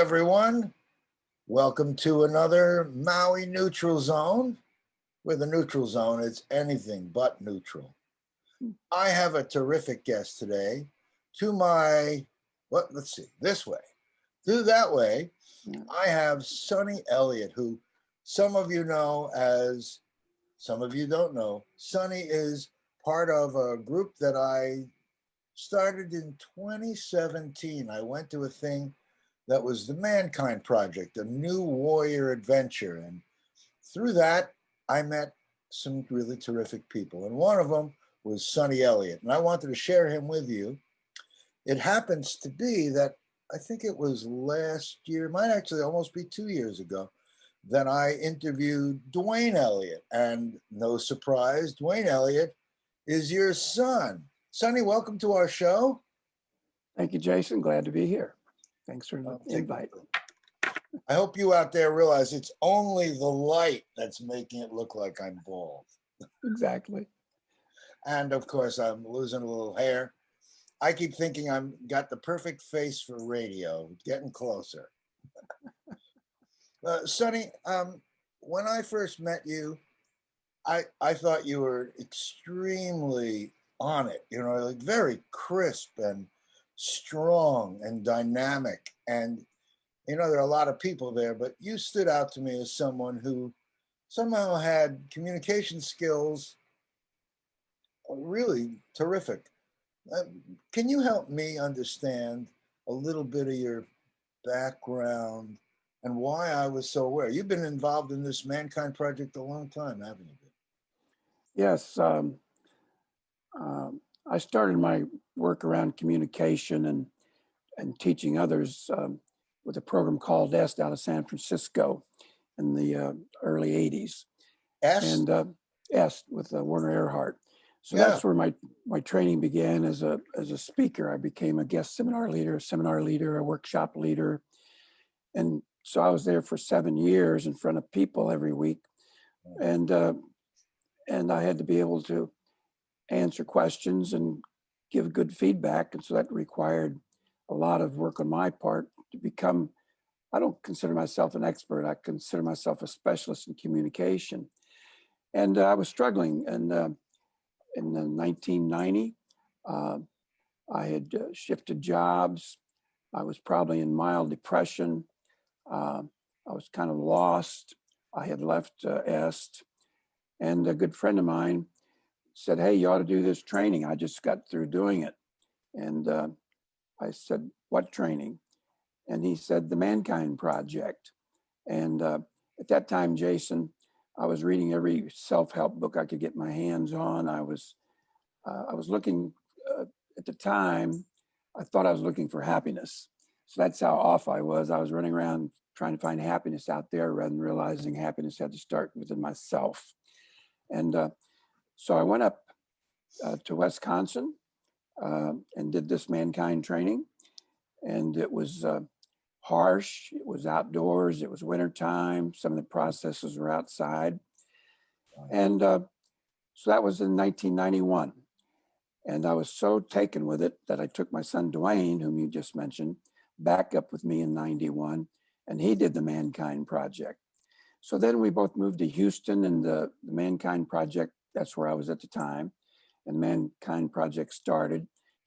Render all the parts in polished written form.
everyone. Welcome to another Maui Neutral Zone. With a neutral zone, it's anything but neutral. I have a terrific guest today. To my, let's see, this way. To that way, I have Sonny Elliott, who some of you know as, some of you don't know. Sonny is part of a group that I started in 2017. I went to a thing that was the Mankind Project, a new warrior adventure. And through that, I met some really terrific people. And one of them was Sonny Elliott. And I wanted to share him with you. It happens to be that I think it was last year, might actually almost be 2 years ago, that I interviewed Dwayne Elliott. And no surprise, Dwayne Elliott is your son. Sonny, welcome to our show. Thank you, Jason. Glad to be here. Thanks for the invite. I hope you out there realize it's only the light that's making it look like I'm bald. Exactly. And of course, I'm losing a little hair. I keep thinking I've got the perfect face for radio, getting closer. Sonny, when I first met you, I thought you were extremely on it, you know, like very crisp and strong and dynamic. And, you know, there are a lot of people there, but you stood out to me as someone who somehow had communication skills really terrific. Can you help me understand a little bit of your background and why I was so aware? You've been involved in this Mankind Project a long time, haven't you? Yes. I started my work around communication and teaching others with a program called EST out of San Francisco in the early 80s. EST? And EST with Werner Erhard. So that's where my training began as a speaker. I became a guest seminar leader, a workshop leader. And so I was there for 7 years in front of people every week. And I had to be able to answer questions and give good feedback. And so that required a lot of work on my part to become, I don't consider myself an expert. I consider myself a specialist in communication. And I was struggling. And in 1990, I had shifted jobs. I was probably in mild depression. I was kind of lost. I had left EST. And a good friend of mine said, "Hey, you ought to do this training. I just got through doing it." And I said, "What training?" And he said, "The Mankind Project." And at that time, Jason, I was reading every self-help book I could get my hands on. I was looking, at the time, I thought I was looking for happiness. So that's how off I was. I was running around trying to find happiness out there rather than realizing happiness had to start within myself. And so I went up to Wisconsin and did this Mankind training. And it was harsh. It was outdoors. It was wintertime. Some of the processes were outside. And so that was in 1991. And I was so taken with it that I took my son, Dwayne, whom you just mentioned, back up with me in 91. And he did the Mankind Project. So then we both moved to Houston, and the Mankind Project, that's where I was at the time. And the Mankind Project started.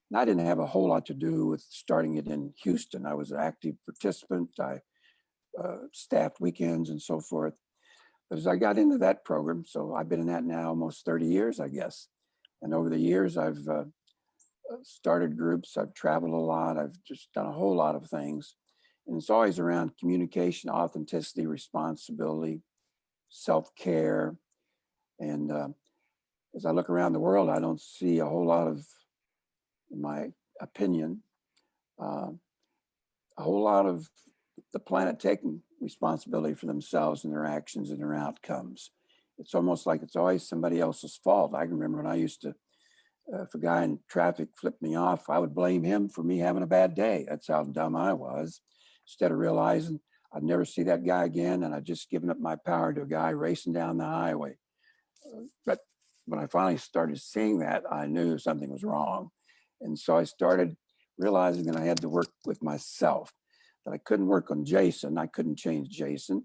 And I didn't have a whole lot to do with starting it in Houston. I was an active participant. I staffed weekends and so forth. But as I got into that program, so I've been in that now almost 30 years, I guess. And over the years, I've started groups. I've traveled a lot. I've just done a whole lot of things. And it's always around communication, authenticity, responsibility, self-care. And as I look around the world, I don't see a whole lot of, in my opinion, a whole lot of the planet taking responsibility for themselves and their actions and their outcomes. It's almost like it's always somebody else's fault. I can remember when I used to, if a guy in traffic flipped me off, I would blame him for me having a bad day. That's how dumb I was. Instead of realizing I'd never see that guy again, and I'd just given up my power to a guy racing down the highway. But when I finally started seeing that, I knew something was wrong. And so I started realizing that I had to work with myself. that I couldn't work on Jason. I couldn't change Jason.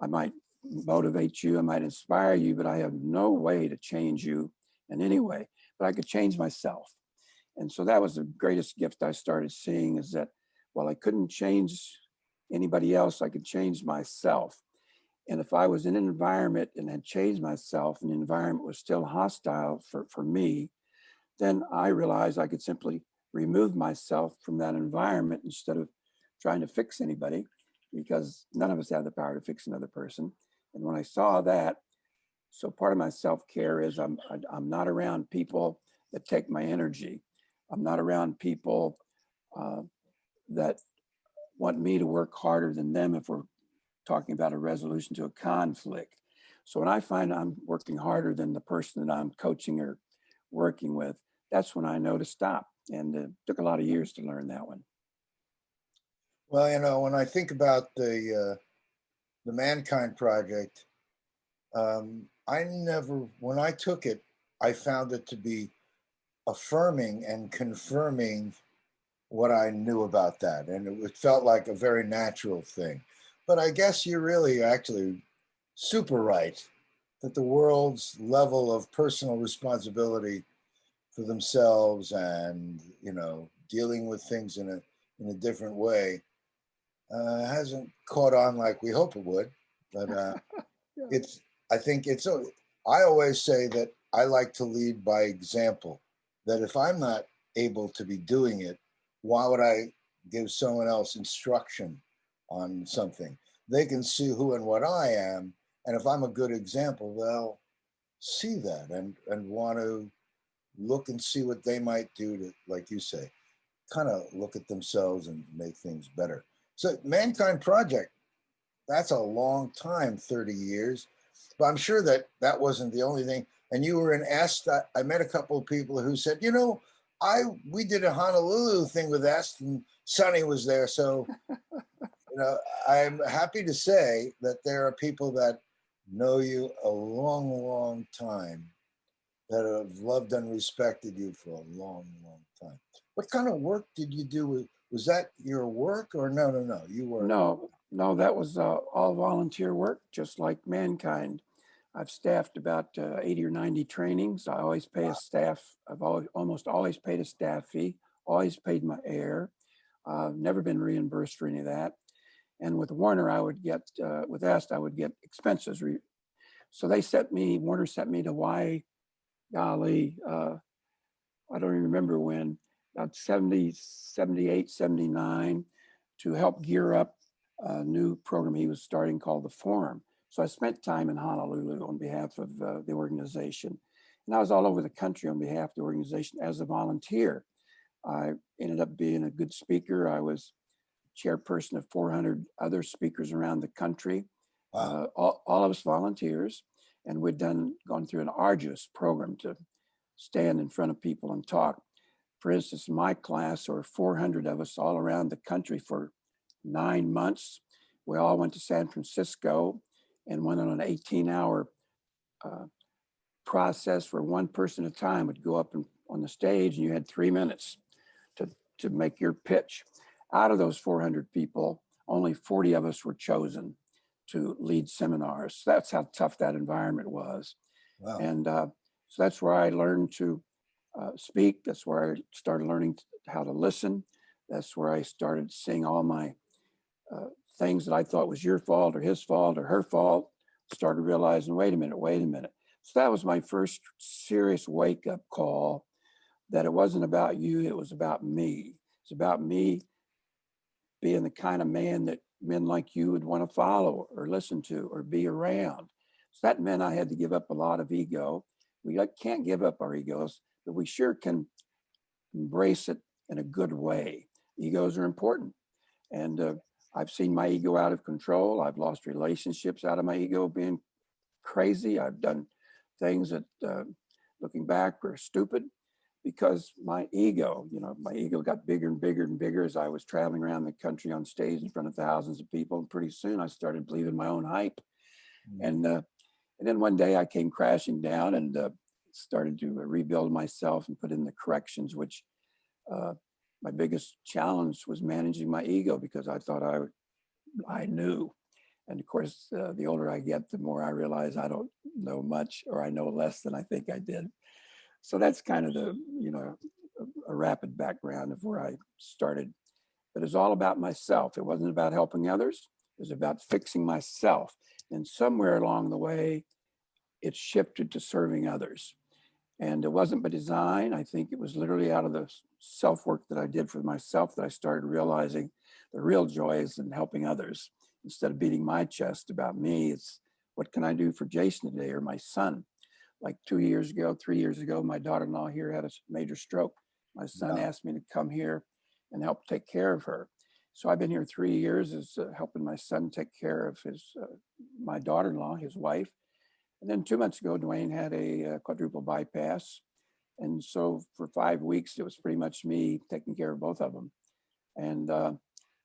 I might motivate you, I might inspire you, but I have no way to change you in any way. But I could change myself. And so that was the greatest gift I started seeing, is that while I couldn't change anybody else, I could change myself. And if I was in an environment and had changed myself and the environment was still hostile for me, then I realized I could simply remove myself from that environment instead of trying to fix anybody, because none of us have the power to fix another person. And when I saw that, so part of my self-care is I'm not around people that take my energy. I'm not around people that want me to work harder than them if we're talking about a resolution to a conflict. So when I find I'm working harder than the person that I'm coaching or working with, that's when I know to stop. And it took a lot of years to learn that one. Well, you know, when I think about the Mankind Project, when I took it, I found it to be affirming and confirming what I knew about that. And it felt like a very natural thing. But I guess you're really actually super right that the world's level of personal responsibility for themselves and, you know, dealing with things in a different way hasn't caught on like we hope it would. But Yeah. I think I always say that I like to lead by example, that if I'm not able to be doing it, why would I give someone else instruction on something? They can see who and what I am. And if I'm a good example, they'll see that and want to look and see what they might do to, like you say, kind of look at themselves and make things better. So Mankind Project, that's a long time, 30 years. But I'm sure that wasn't the only thing. And you were in Est. I met a couple of people who said, you know, we did a Honolulu thing with Est, and Sonny was there. So, you know, I'm happy to say that there are people that know you a long, long time, that have loved and respected you for a long, long time. What kind of work did you do? Was that your work or no? You were. No, that was all volunteer work, just like Mankind. I've staffed about 80 or 90 trainings. I always pay a staff. Almost always paid a staff fee, always paid my air. Never been reimbursed for any of that. And with Warner, I would get, with Est, I would get expenses. So Warner sent me to Hawaii, golly, I don't even remember when, about 70, 78, 79, to help gear up a new program he was starting called the Forum. So I spent time in Honolulu on behalf of the organization. And I was all over the country on behalf of the organization as a volunteer. I ended up being a good speaker. I was chairperson of 400 other speakers around the country, all of us volunteers. And we'd gone through an arduous program to stand in front of people and talk. For instance, my class, or 400 of us all around the country for 9 months, we all went to San Francisco and went on an 18-hour process where one person at a time would go up on the stage, and you had 3 minutes to make your pitch. Out of those 400 people, only 40 of us were chosen to lead seminars. So that's how tough that environment was. Wow. And so that's where I learned to speak. That's where I started learning how to listen. That's where I started seeing all my things that I thought was your fault or his fault or her fault. Started realizing, wait a minute. So that was my first serious wake-up call, that it wasn't about you, it was about me. It's about me being the kind of man that men like you would want to follow or listen to or be around. So that meant I had to give up a lot of ego. We can't give up our egos, but we sure can embrace it in a good way. Egos are important. And I've seen my ego out of control. I've lost relationships out of my ego being crazy. I've done things that, looking back, were stupid because my ego got bigger and bigger and bigger as I was traveling around the country on stage in front of thousands of people. And pretty soon I started believing my own hype. Mm-hmm. And then one day I came crashing down and started to rebuild myself and put in the corrections, which my biggest challenge was managing my ego, because I thought I knew. And of course, the older I get, the more I realize I don't know much, or I know less than I think I did. So that's kind of the, a rapid background of where I started. But it's all about myself. It wasn't about helping others. It was about fixing myself. And somewhere along the way, it shifted to serving others. And it wasn't by design. I think it was literally out of the self-work that I did for myself that I started realizing the real joy is in helping others. Instead of beating my chest about me, it's what can I do for Jason today, or my son? Like 3 years ago, my daughter-in-law here had a major stroke. My son asked me to come here and help take care of her. So I've been here 3 years as helping my son take care of my daughter-in-law, his wife. And then 2 months ago, Dwayne had a quadruple bypass. And so for 5 weeks, it was pretty much me taking care of both of them. And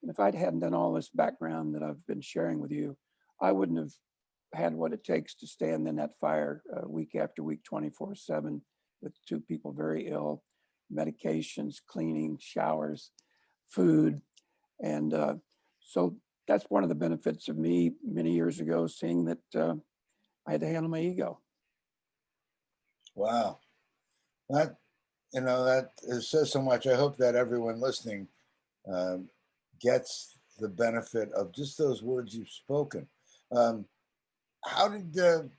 if I hadn't done all this background that I've been sharing with you, I wouldn't have had what it takes to stand in that fire week after week, 24/7, with 2 people very ill, medications, cleaning, showers, food. And so that's one of the benefits of me many years ago, seeing that I had to handle my ego. Wow. That, that says so much. I hope that everyone listening gets the benefit of just those words you've spoken. How did,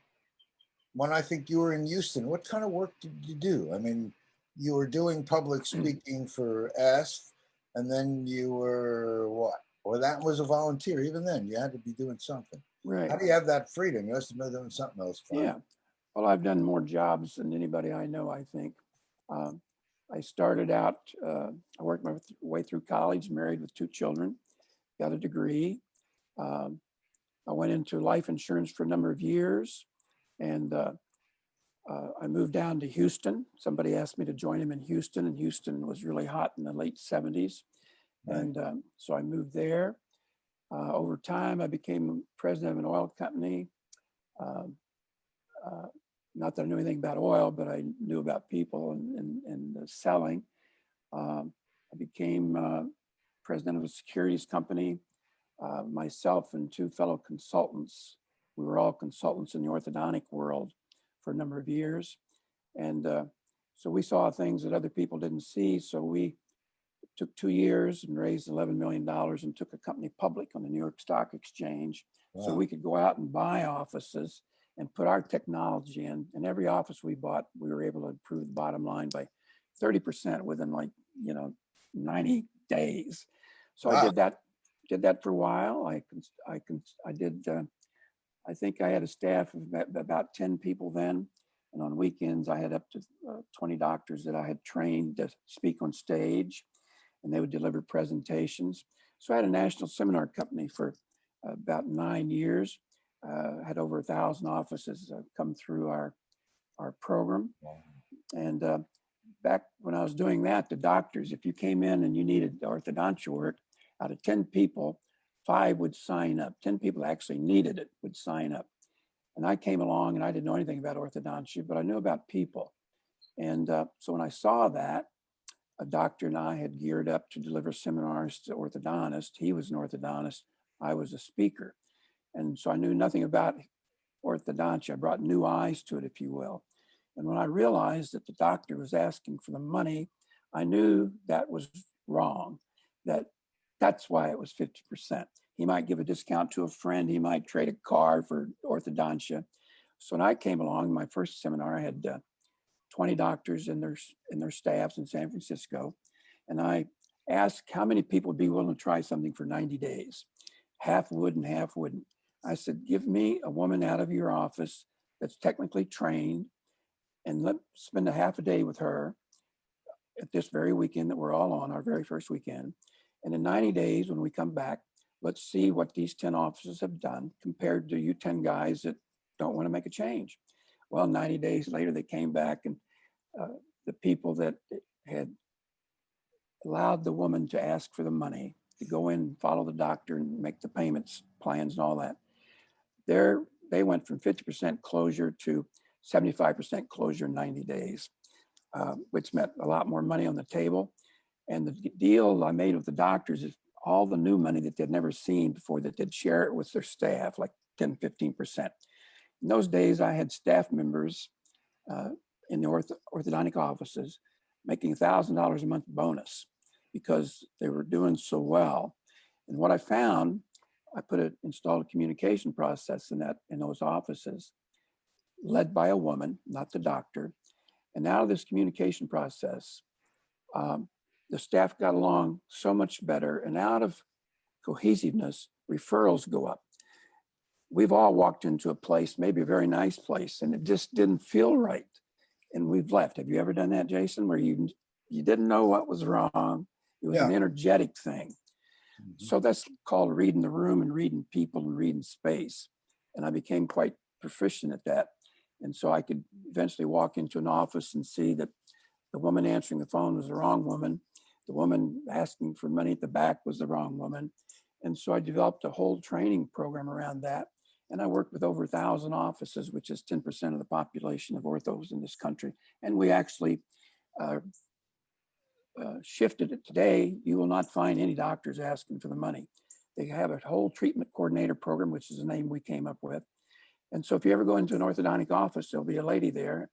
when I think you were in Houston, what kind of work did you do? I mean, you were doing public speaking for AST, and then you were what? Or that was a volunteer. Even then, you had to be doing something. Right. How do you have that freedom? You must have been doing something else. Fun. Yeah. Well, I've done more jobs than anybody I know, I think. I started out, I worked my way through college, married with 2 children, got a degree. I went into life insurance for a number of years, and I moved down to Houston. Somebody asked me to join him in Houston, and Houston was really hot in the late 70s. Right. And so I moved there. Over time, I became president of an oil company. Not that I knew anything about oil, but I knew about people and selling. I became president of a securities company. Myself and 2 fellow consultants, we were all consultants in the orthodontic world for a number of years. And so we saw things that other people didn't see. So we took 2 years and raised $11 million and took a company public on the New York Stock Exchange. Wow. So we could go out and buy offices and put our technology in. And every office we bought, we were able to improve the bottom line by 30% within 90 days. So wow. I did that for a while. I think I had a staff of about 10 people then. And on weekends, I had up to 20 doctors that I had trained to speak on stage, and they would deliver presentations. So I had a national seminar company for about 9 years. Had over 1,000 offices come through our program. And back when I was doing that, the doctors, if you came in and you needed orthodontia work, out of 10 people, 5 would sign up. 10 people actually needed it would sign up. And I came along and I didn't know anything about orthodontia, but I knew about people. And so when I saw that, a doctor and I had geared up to deliver seminars to orthodontists. He was an orthodontist. I was a speaker. And so I knew nothing about orthodontia. I brought new eyes to it, if you will. And when I realized that the doctor was asking for the money, I knew that was wrong, that's why it was 50%. He might give a discount to a friend. He might trade a car for orthodontia. So when I came along, my first seminar, I had 20 doctors and their staffs in San Francisco. And I asked how many people would be willing to try something for 90 days. Half would and half wouldn't. I said, give me a woman out of your office that's technically trained, and let's spend a half a day with her at this very weekend that we're all on, our very first weekend. And in 90 days, when we come back, let's see what these 10 offices have done compared to you 10 guys that don't want to make a change. Well, 90 days later, they came back, and the people that had allowed the woman to ask for the money to go in and follow the doctor and make the payments plans and all that, they went from 50% closure to 75% closure in 90 days, which meant a lot more money on the table. And the deal I made with the doctors is all the new money that they'd never seen before, that they'd share it with their staff, like 10, 15%. In those days, I had staff members in the orthodontic offices making $1,000 a month bonus because they were doing so well. And what I found, I installed a communication process in those offices, led by a woman, not the doctor. And out of this communication process, the staff got along so much better, and out of cohesiveness, referrals go up. We've all walked into a place, maybe a very nice place, and it just didn't feel right, and we've left. Have you ever done that, Jason, where you didn't know what was wrong? It was an energetic thing. Mm-hmm. So that's called reading the room and reading people and reading space. And I became quite proficient at that. And so I could eventually walk into an office and see that the woman answering the phone was the wrong woman. The woman asking for money at the back was the wrong woman. And so I developed a whole training program around that. And I worked with over 1,000 offices, which is 10% of the population of orthos in this country. And we actually shifted it. Today, you will not find any doctors asking for the money. They have a whole treatment coordinator program, which is the name we came up with. And so if you ever go into an orthodontic office, there'll be a lady there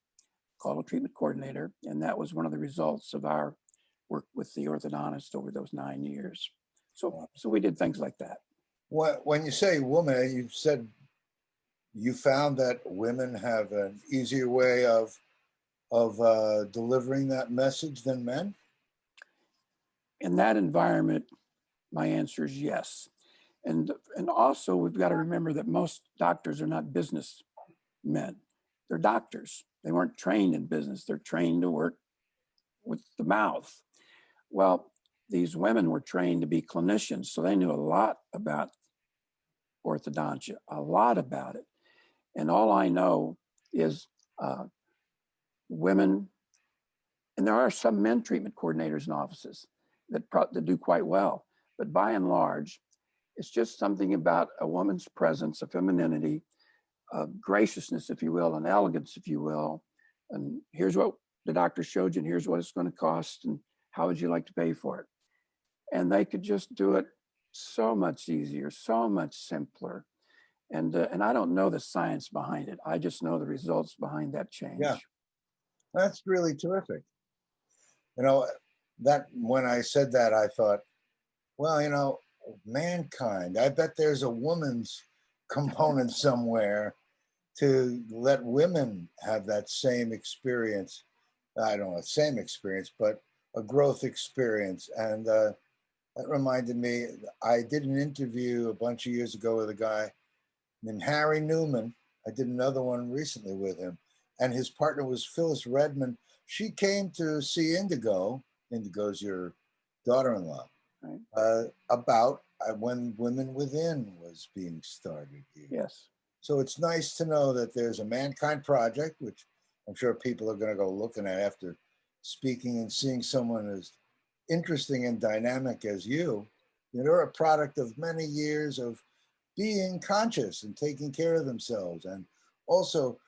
called a treatment coordinator. And that was one of the results of our work with the orthodontist over those 9 years. So we did things like that. When you say woman, you've said you found that women have an easier way of delivering that message than men? In that environment, my answer is yes. And also, we've got to remember that most doctors are not business men. They're doctors. They weren't trained in business. They're trained to work with the mouth. Well, these women were trained to be clinicians, so they knew a lot about orthodontia, a lot about it. And all I know is women, and there are some men treatment coordinators in offices that do quite well. But by and large, it's just something about a woman's presence, a femininity, a graciousness, if you will, an elegance, if you will. And here's what the doctor showed you, and here's what it's going to cost, and how would you like to pay for it? And they could just do it so much easier, so much simpler. And I don't know the science behind it. I just know the results behind that change. Yeah, that's really terrific. You know, that when I said that, I thought, well, you know, mankind, I bet there's a woman's component somewhere to let women have that same experience. I don't know, same experience, but a growth experience. And that reminded me, I did an interview a bunch of years ago with a guy named Harry Newman. I did another one recently with him. And his partner was Phyllis Redmond. She came to see Indigo. Indigo's your daughter-in-law. Right. About when Women Within was being started here. Yes. So it's nice to know that there's a Mankind Project, which I'm sure people are going to go looking at after speaking and seeing someone as interesting and dynamic as you. They're a product of many years of being conscious and taking care of themselves. And also,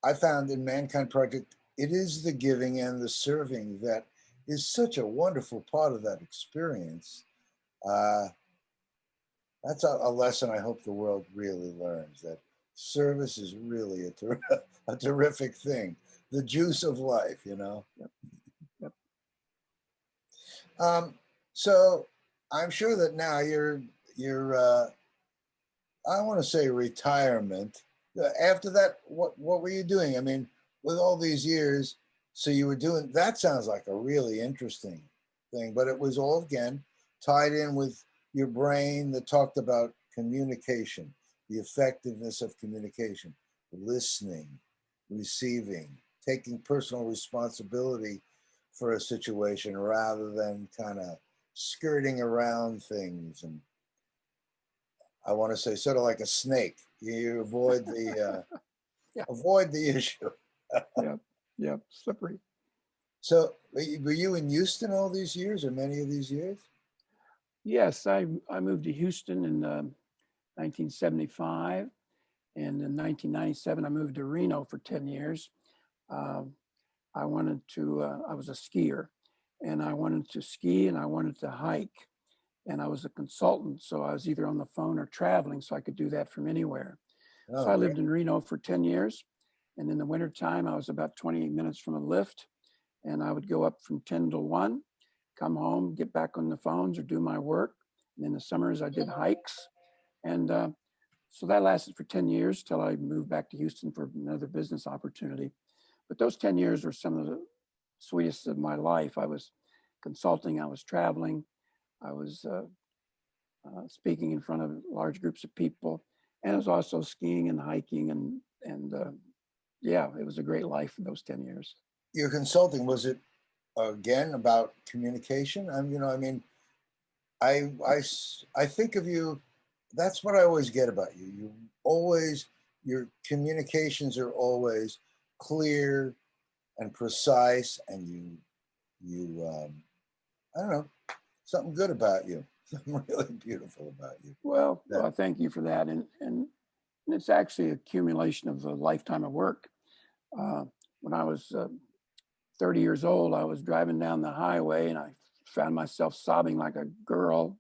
I found in Mankind Project, it is the giving and the serving that is such a wonderful part of that experience. That's a lesson I hope the world really learns, that service is really a terrific thing. The juice of life, you know? Yep. Yep. So I'm sure that now you're I want to say retirement. After that, what were you doing? I mean, with all these years, so you were doing, that sounds like a really interesting thing, but it was all, again, tied in with your brain that talked about communication, the effectiveness of communication, listening, receiving, taking personal responsibility for a situation rather than kind of skirting around things. And I want to say sort of like a snake. You avoid the avoid the issue. Yep, slippery. So were you in Houston all these years, or many of these years? Yes, I moved to Houston in 1975. And in 1997, I moved to Reno for 10 years. I was a skier. and I wanted to ski and I wanted to hike. And I was a consultant, so I was either on the phone or traveling, so I could do that from anywhere. So Oh, I great. lived in Reno for 10 years. And in the wintertime, I was about 20 minutes from a lift. And I would go up from 10 to 1, come home, get back on the phones or do my work. And in the summers, I did hikes. And so that lasted for 10 years till I moved back to Houston for another business opportunity. But those 10 years were some of the sweetest of my life. I was consulting, I was traveling, I was speaking in front of large groups of people, and I was also skiing and hiking, and yeah, it was a great life in those 10 years. Your consulting, was it again about communication? I mean, I think of you. That's what I always get about you. Your communications are always clear and precise, and you I don't know, something good about you. Something really beautiful about you. Well, thank you for that, and it's actually an accumulation of a lifetime of work. When I was 30 years old, I was driving down the highway and I found myself sobbing like a girl.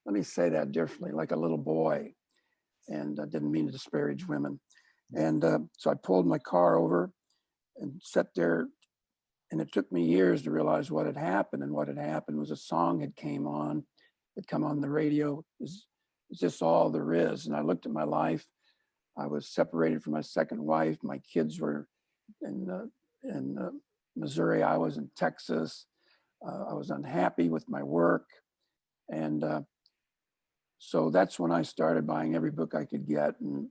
Let me say that differently, like a little boy. And I didn't mean to disparage women. And so I pulled my car over and sat there. And it took me years to realize what had happened. And what had happened was a song had come on the radio. Is this all there is? And I looked at my life. I was separated from my second wife. My kids were in Missouri. I was in Texas. I was unhappy with my work. And so that's when I started buying every book I could get. And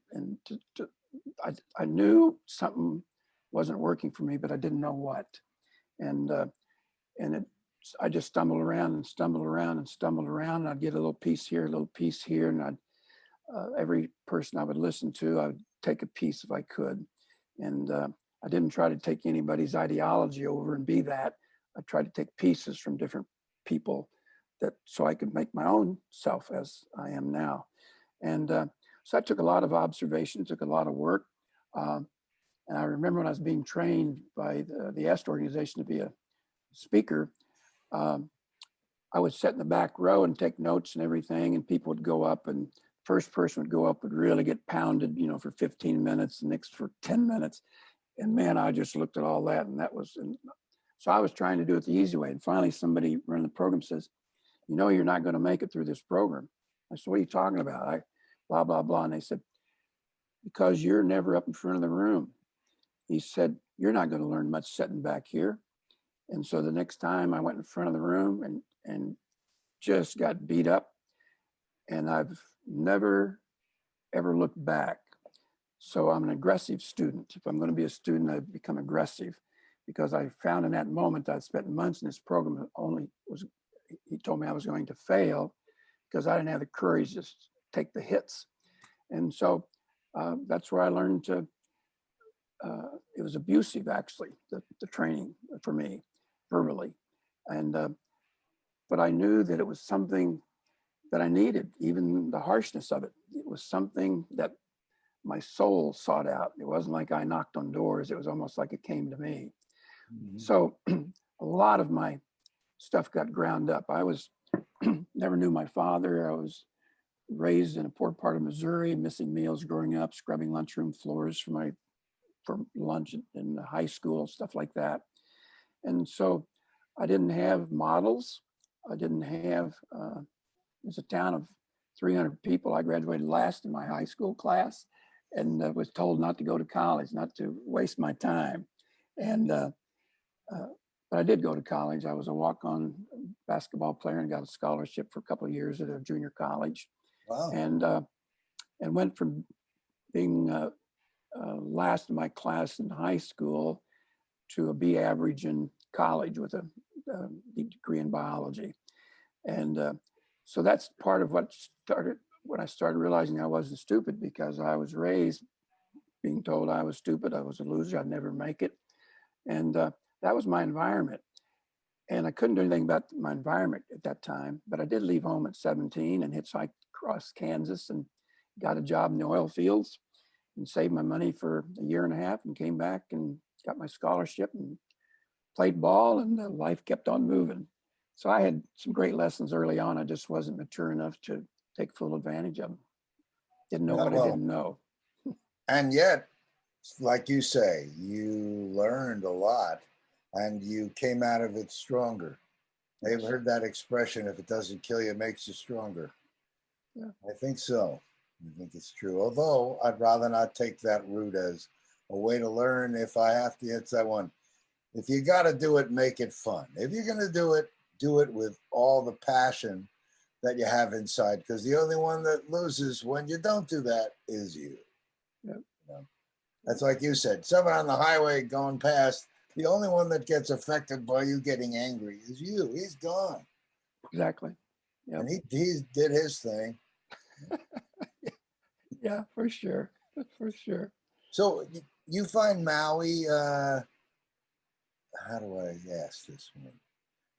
I knew something wasn't working for me, but I didn't know what. And I just stumbled around and stumbled around and stumbled around. And I'd get a little piece here, a little piece here. And every person I would listen to, I would take a piece if I could. And I didn't try to take anybody's ideology over and be that. I tried to take pieces from different people so I could make my own self as I am now. And so I took a lot of observation, took a lot of work. And I remember when I was being trained by the EST organization to be a speaker, I would sit in the back row and take notes and everything, and people would go up, and first person would go up would really get pounded, for 15 minutes, the next for 10 minutes. And man, I just looked at all that, and so I was trying to do it the easy way. And finally somebody running the program says, you're not going to make it through this program. I said, what are you talking about? Blah, blah, blah. And they said, because you're never up in front of the room. He said, you're not going to learn much sitting back here. And so the next time I went in front of the room and just got beat up, and I've never, ever looked back. So I'm an aggressive student. If I'm going to be a student, I've become aggressive, because I found in that moment I'd spent months in this program he told me I was going to fail because I didn't have the courage to take the hits. And so that's where I learned to, it was abusive actually, the training for me, verbally. And, but I knew that it was something that I needed, even the harshness of it. It was something that my soul sought out. It wasn't like I knocked on doors. It was almost like it came to me. Mm-hmm. So a lot of my stuff got ground up. I never knew my father. I was raised in a poor part of Missouri, missing meals growing up, scrubbing lunchroom floors for lunch in high school, stuff like that. And so I didn't have models. I didn't have, it was a town of 300 people. I graduated last in my high school class, and was told not to go to college, not to waste my time. And but I did go to college. I was a walk-on basketball player and got a scholarship for a couple of years at a junior college. Wow. And went from being last in my class in high school to a B average in college with a degree in biology. And so that's part of what started when I started realizing I wasn't stupid, because I was raised being told I was stupid, I was a loser, I'd never make it. And that was my environment. And I couldn't do anything about my environment at that time, but I did leave home at 17 and hitchhiked across Kansas and got a job in the oil fields and saved my money for a year and a half and came back and got my scholarship and played ball, and life kept on moving. So I had some great lessons early on. I just wasn't mature enough to take full advantage of them. Didn't know Yeah, what I well, didn't know. and yet, like you say, you learned a lot and you came out of it stronger. They've Yes. heard that expression, if it doesn't kill you, it makes you stronger. Yeah. I think so. I think it's true. Although I'd rather not take that route as a way to learn. If I have to, it's that one. If you got to do it, make it fun. If you're going to do it with all the passion that you have inside, because the only one that loses when you don't do that is you. Yeah. You know? That's like you said, someone on the highway going past, the only one that gets affected by you getting angry is you. He's gone. Exactly. Yep. And he did his thing. Yeah, for sure. For sure. So you find Maui, how do I ask this one?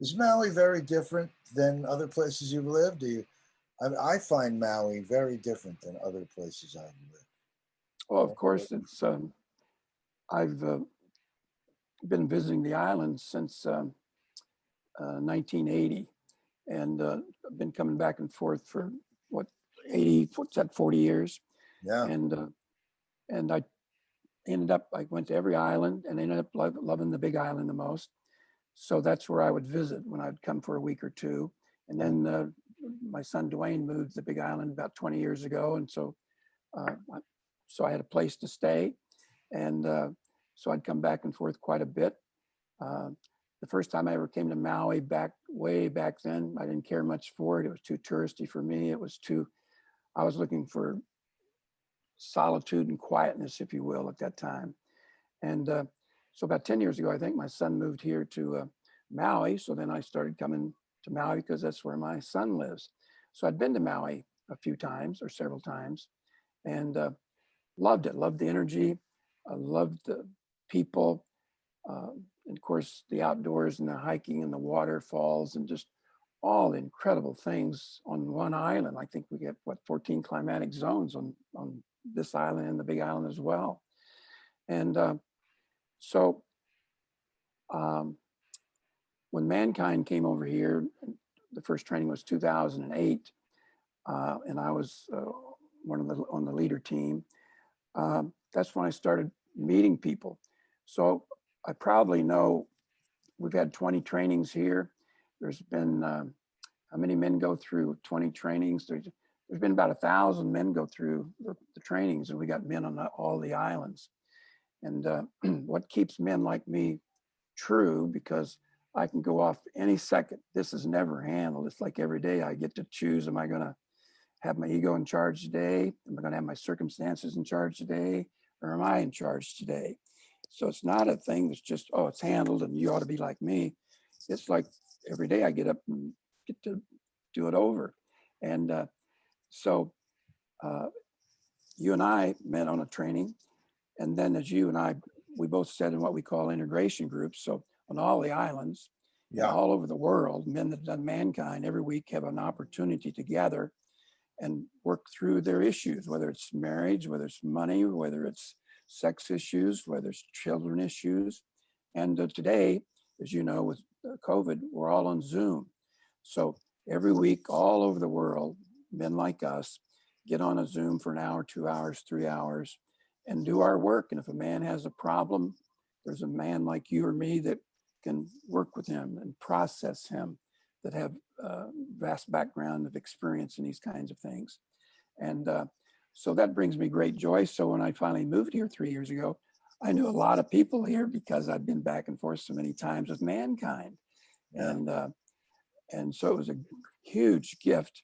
Is Maui very different than other places you've lived? I find Maui very different than other places I've lived. Well, of course, it's I've been visiting the island since 1980, and I've been coming back and forth for what 80, what's that, 40 years, Yeah. And I ended up, I went to every island and ended up loving the Big Island the most. So that's where I would visit when I'd come for a week or two. And then my son Dwayne moved to the Big Island about 20 years ago, and uh, so I had a place to stay, and so I'd come back and forth quite a bit. Uh, the first time I ever came to Maui, way back then, I didn't care much for it. It was too touristy for me. I was looking for solitude and quietness, if you will, at that time. And so about 10 years ago, I think my son moved here to Maui. So then I started coming to Maui because that's where my son lives. So I'd been to Maui a few times or several times, and loved it, loved the energy, loved the people, and of course the outdoors and the hiking and the waterfalls and just all the incredible things on one island. I think we get 14 climatic zones on this island and the Big Island as well. And so um, when Mankind came over here, the first training was 2008, and I was on the leader team. That's when I started meeting people. So I proudly know we've had 20 trainings here. There's been how many men go through 20 trainings? There's been about 1,000 men go through the trainings, and we got men on all the islands. And what keeps men like me true, because I can go off any second. This is never handled. It's like every day I get to choose, am I going to have my ego in charge today? Am I going to have my circumstances in charge today? Or am I in charge today? So it's not a thing that's just, oh, it's handled and you ought to be like me. It's like every day I get up and get to do it over. And so you and I met on a training. And then as you and I, we both sat in what we call integration groups. So on all the islands, Yeah. all over the world, men that have done Mankind every week have an opportunity to gather and work through their issues, whether it's marriage, whether it's money, whether it's sex issues, whether it's children issues. And today, as you know, with COVID, we're all on Zoom. So every week, all over the world, men like us get on a Zoom for an hour, 2 hours, 3 hours, and do our work. And if a man has a problem, there's a man like you or me that can work with him and process him, that have vast background of experience in these kinds of things. And so that brings me great joy. So when I finally moved here 3 years ago, I knew a lot of people here because I'd been back and forth so many times with Mankind. Yeah. And so it was a huge gift.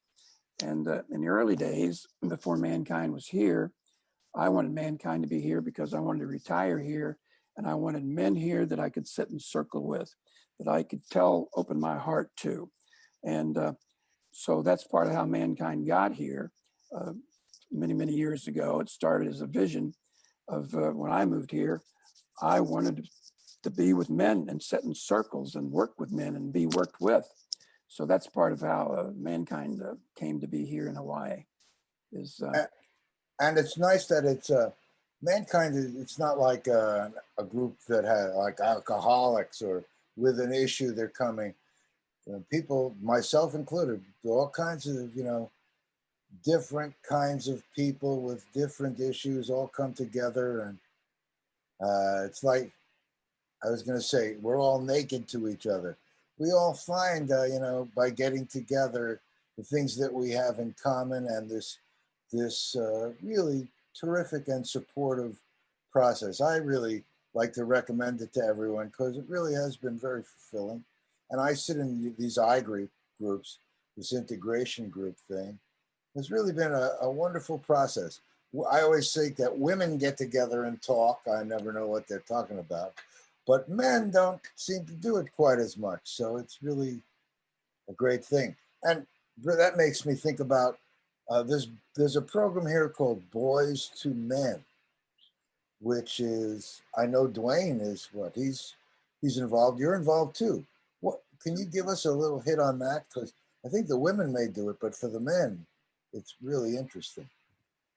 And in the early days, before Mankind was here, I wanted Mankind to be here because I wanted to retire here. And I wanted men here that I could sit and circle with, that I could open my heart to. And so that's part of how Mankind got here many, many years ago. It started as a vision of when I moved here, I wanted to be with men and sit in circles and work with men and be worked with. So that's part of how Mankind came to be here in Hawaii. And it's nice that it's Mankind. It's not like a group that has like alcoholics or with an issue, they're coming. People, myself included, all kinds of, different kinds of people with different issues all come together. And it's like, I was going to say, we're all naked to each other. We all find, by getting together, the things that we have in common, and this really terrific and supportive process. I really like to recommend it to everyone because it really has been very fulfilling. And I sit in these groups, this integration group thing. It's really been a wonderful process. I always say that women get together and talk. I never know what they're talking about, but men don't seem to do it quite as much. So it's really a great thing. And that makes me think about there's a program here called Boys to Men, which is, I know Dwayne is he's involved. You're involved too. What can you give us a little hit on that? Because I think the women may do it, but for the men, it's really interesting.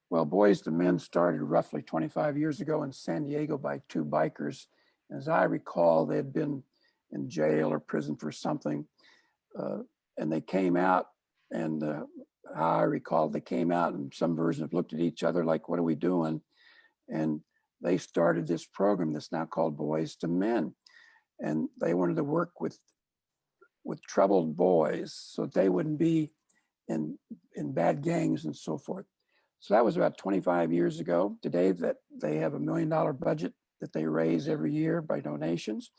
Well, Boys to Men started roughly 25 years ago in San Diego by two bikers. As I recall, they had been in jail or prison for something, and they came out, and how I recall, they came out and some version of looked at each other like, what are we doing? And they started this program that's now called Boys to Men. And they wanted to work with troubled boys so they wouldn't be in bad gangs and so forth. So that was about 25 years ago. Today, that they have $1 million budget that they raise every year by donations.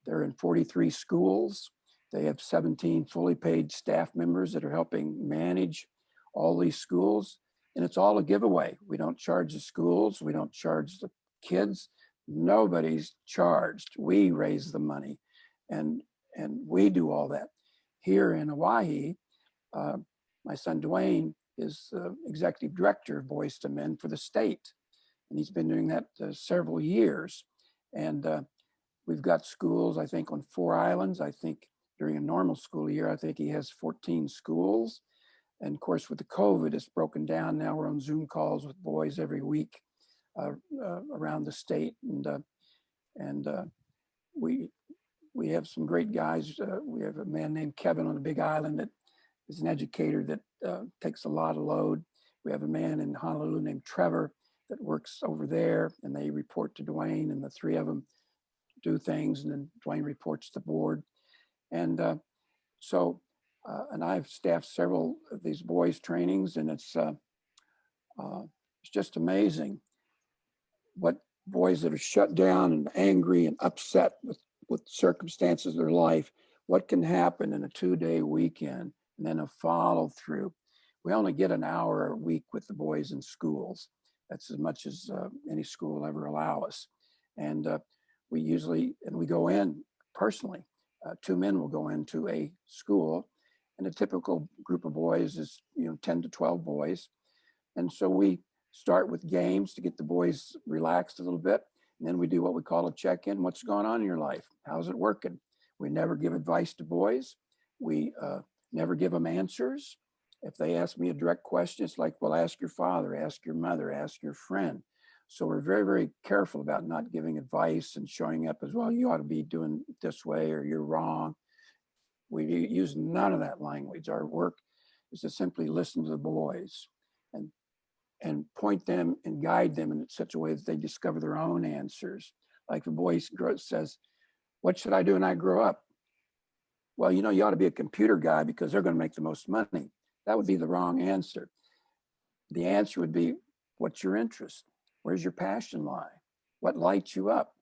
They're in 43 schools. They have 17 fully paid staff members that are helping manage all these schools. And it's all a giveaway. We don't charge the schools. We don't charge the kids. Nobody's charged. We raise the money, and we do all that. Here in Hawaii, my son Dwayne is executive director of Boys to Men for the state. And he's been doing that several years. And we've got schools, I think, on 4 islands. I think during a normal school year, I think he has 14 schools. And of course, with the COVID, it's broken down. Now we're on Zoom calls with boys every week around the state. And we have some great guys. We have a man named Kevin on the Big Island that is an educator that takes a lot of load. We have a man in Honolulu named Trevor that works over there, and they report to Dwayne, and the three of them do things, and then Dwayne reports to the board. And and I've staffed several of these boys' trainings, and it's just amazing what boys that are shut down and angry and upset with circumstances of their life, what can happen in a 2-day weekend, and then a follow through. We only get an hour a week with the boys in schools. That's as much as any school will ever allow us. And we go in personally. 2 men will go into a school, and a typical group of boys is 10 to 12 boys. And so we start with games to get the boys relaxed a little bit. And then we do what we call a check-in. What's going on in your life? How's it working? We never give advice to boys. We never give them answers. If they ask me a direct question, it's like, well, ask your father, ask your mother, ask your friend. So we're very, very careful about not giving advice and showing up as, well, you ought to be doing it this way, or you're wrong. We use none of that language. Our work is to simply listen to the boys and point them and guide them in such a way that they discover their own answers. Like the boy says, what should I do when I grow up? Well, you ought to be a computer guy because they're going to make the most money. That would be the wrong answer. The answer would be, what's your interest? Where's your passion lie? What lights you up?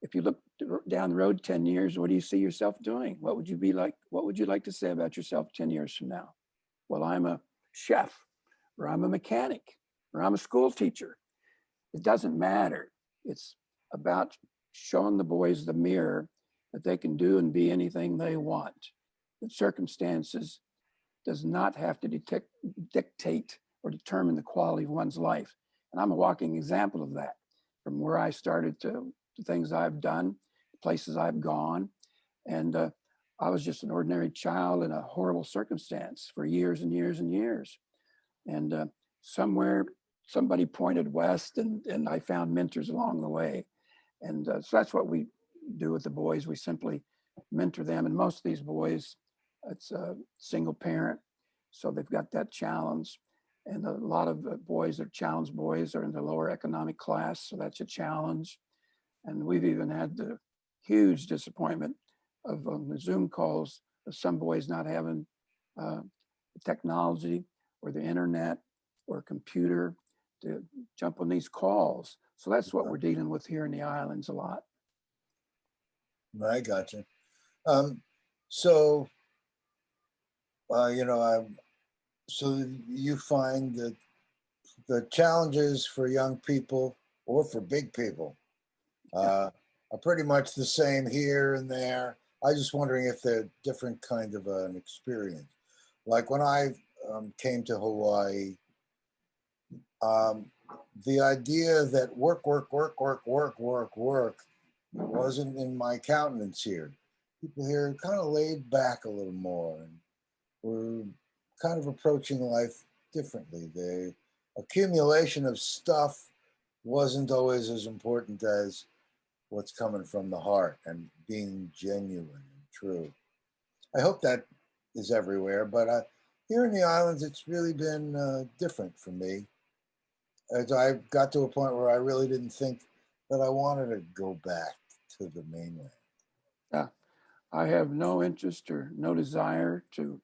If you look down the road 10 years, what do you see yourself doing? What would you be like? What would you like to say about yourself 10 years from now? Well, I'm a chef, or I'm a mechanic, or I'm a school teacher. It doesn't matter. It's about showing the boys the mirror that they can do and be anything they want. That circumstances does not have to dictate or determine the quality of one's life. And I'm a walking example of that, from where I started to the things I've done, places I've gone. And I was just an ordinary child in a horrible circumstance for years and years and years. And somewhere, somebody pointed west, and I found mentors along the way. And so that's what we do with the boys. We simply mentor them. And most of these boys, it's a single parent, so they've got that challenge. And a lot of boys are challenged boys are in the lower economic class, so that's a challenge. And we've even had the huge disappointment of on the Zoom calls of some boys not having technology or the internet or computer to jump on these calls. So that's what we're dealing with here in the islands a lot. I got you. So, so you find that the challenges for young people or for big people are pretty much the same here and there. I was just wondering if they're different kind of an experience. Like when I came to Hawaii, the idea that work wasn't in my countenance here. People here are kind of laid back a little more and we're kind of approaching life differently. The accumulation of stuff wasn't always as important as what's coming from the heart and being genuine and true. I hope that is everywhere, but here in the islands, it's really been different for me. As I got to a point where I really didn't think that I wanted to go back to the mainland. Yeah, I have no interest or no desire to.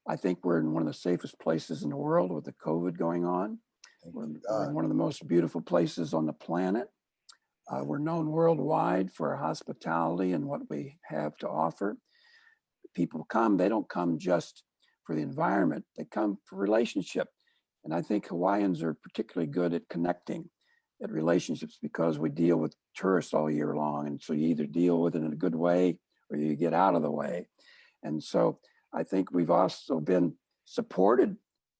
I think we're in one of the safest places in the world with the COVID going on. We're in one of the most beautiful places on the planet. We're known worldwide for our hospitality and what we have to offer. People come, they don't come just for the environment, they come for relationship. And I think Hawaiians are particularly good at connecting, at relationships, because we deal with tourists all year long. And so you either deal with it in a good way or you get out of the way. And so I think we've also been supported